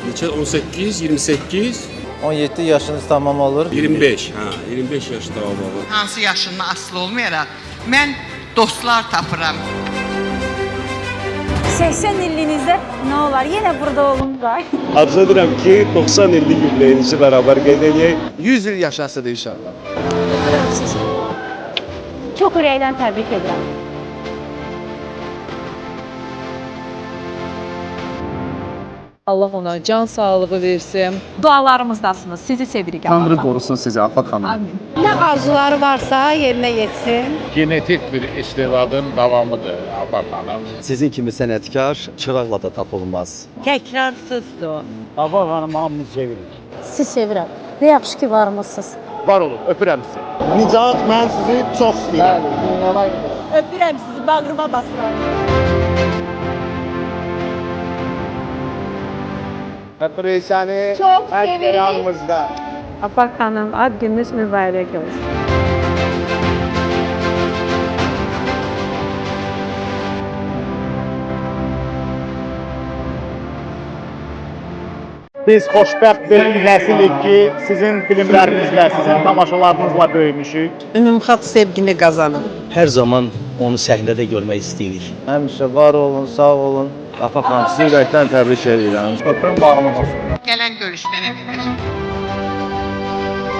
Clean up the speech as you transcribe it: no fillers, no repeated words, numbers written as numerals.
Neçə? 18, 28, 17 yaşınız tamam olur. 25. Ha, 25 yaş tamam olur. Hansı yaşından asılı olmayaraq mən dostlar tapıram. 80 illinizdə nə olar? Yenə burada olun da. Arzu edirəm ki, 90 illik yubileyinizi bərabər qeyd edək. 100 il yaşasıdır inşallah. Çox ürəkdən təbrik edirəm. Allah ona can sağlığı versin. Dualarımızdasınız. Sizi sevirik. Tanrı qorusun sizi Afaq xanım. Nə arzuları varsa yerinə yetsin. Genetik bir istedadın davamıdır Afaq xanım. Sizin kimi sənətkar çıraqla da tapılmaz. Təkrarsızdır o. Afaq xanım hamını sevirik. Sizi sevirəm. Nə yaxşı ki varmısınız. Var olun, öpürəm sizi. Nicat, mən sizi çox istəyirəm. Öpürəm sizi, bağrıma basıram. Öpürük səni. Çox sevirik. Yanımızda. Afaq xanım, ad gününüz mübarək olsun. Biz xoşbəxt bir nəsilik ki, sizin filmlərinizlə, sizin tamaşalarınızla böyümüşük. Ümumxalq sevgini qazanın. Hər zaman onu səhnədə görmək istəyirik. Həmişə var olun, sağ olun. Afaq xanım, sizi ürəkdən təbrik edirəm. Öpürüm bağlama olsun. Gələn görüşlərə qədər.